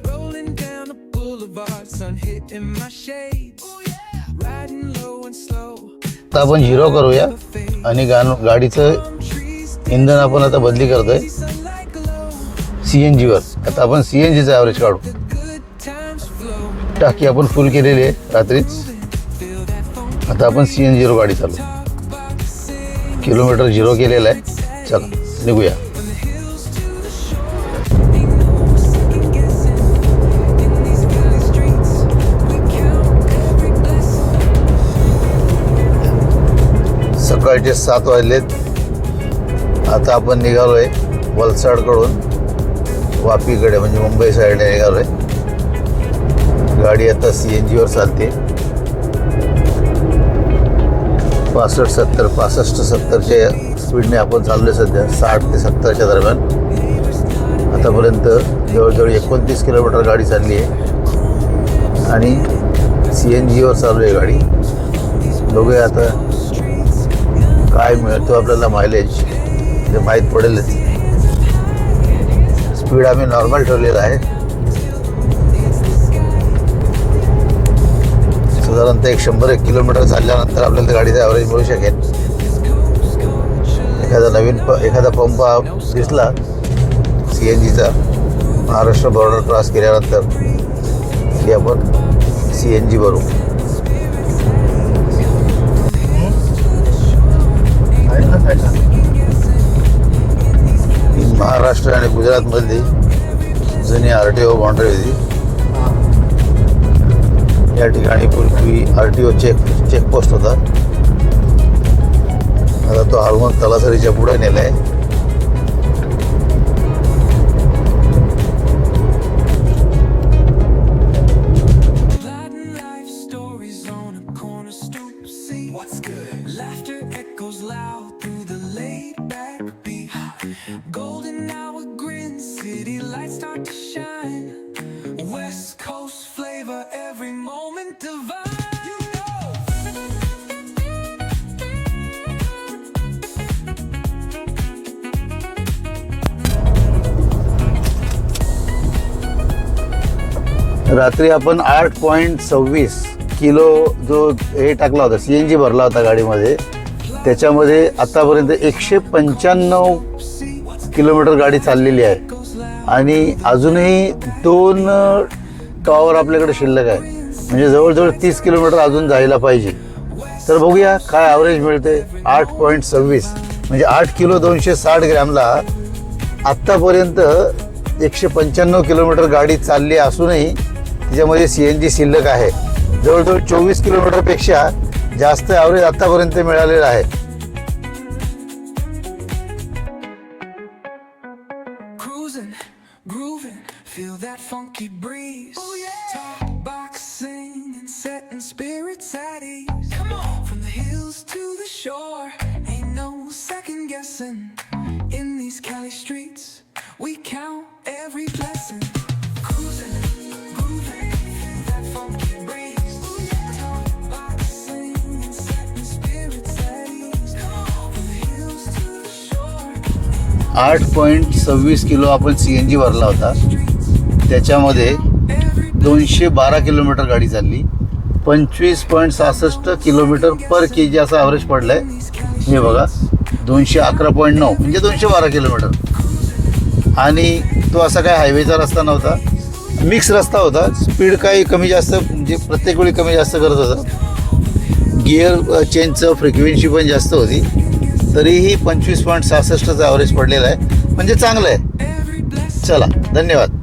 Rolling down the boulevard, sun hitting my shades. Riding low and slow. आता आपण 0 करूया आणि गाडीचं इंधन आपण आता बदली करतोय CNG वर. आता आपण CNGचं ॲव्हरेज काढू. टाकी आपण फुल केलेली आहे रात्रीच. आता आपण CNG वर गाडी चालू. किलोमीटर 0 केलेलं आहे. चला निघूया. सकाळचे 7 वाजलेत. आता आपण निघालोय वलसाडकडून वापीकडे, म्हणजे मुंबई साईडला निघालोय. गाडी आता CNG वर चालते. 65-70च्या स्पीडने आपण चाललोय सध्या. 60 ते 70च्या दरम्यान. आतापर्यंत जवळजवळ 29 किलोमीटर गाडी चालली आहे आणि CNG वर चालू आहे गाडी. बघूया आता काय मिळतो आपल्याला मायलेज, ते माहीत पडेलच. स्पीड आम्ही नॉर्मल ठेवलेला आहे. साधारणतः 100 किलोमीटर चालल्यानंतर आपल्याला गाडीचा ॲव्हरेज मिळू शकेल. एखादा पंप दिसला CNGचा महाराष्ट्र बॉर्डर क्रॉस केल्यानंतर की आपण CNG भरू. महाराष्ट्र आणि गुजरातमधली जुनी RTO बाउंड्री होती. या ठिकाणी पूर्वी RTO चेकपोस्ट होता. आता तो ऑलमोस्ट तलासरीच्या पुढे नेला आहे. रात्री आपण 8.26 किलो जो हे टाकला होता, CNG भरला होता गाडीमध्ये. त्याच्यामध्ये आतापर्यंत 195 किलोमीटर गाडी चाललेली आहे आणि अजूनही 2 टॉवर आपल्याकडे शिल्लक आहे. म्हणजे जवळजवळ 30 किलोमीटर अजून जायला पाहिजे. तर बघूया काय ॲव्हरेज मिळते. 8.26 म्हणजे 8 किलो 260 ग्रॅमला आत्तापर्यंत 195 किलोमीटर गाडी चालली असूनही त्याच्यामध्ये CNG शिल्लक आहे. जवळजवळ 24 किलोमीटरपेक्षा जास्त ॲव्हरेज आत्तापर्यंत मिळालेलं आहे. आठ 8.26 किलो आपण CNG भरला होता. त्याच्यामध्ये 212 किलोमीटर गाडी चालली. 25.66 किलोमीटर पर kg असा ॲव्हरेज पडला आहे. हे बघा 211.9 म्हणजे 212 किलोमीटर. आणि तो असा काय हायवेचा रस्ता नव्हता, मिक्स रस्ता होता. स्पीड काही कमी जास्त म्हणजे प्रत्येक वेळी कमी जास्त करत होता. गिअर चेंजचं फ्रिक्वेन्सी पण जास्त होती. तरीही 25.66चा ॲव्हरेज पडलेला आहे, म्हणजे चांगलं आहे. चला धन्यवाद.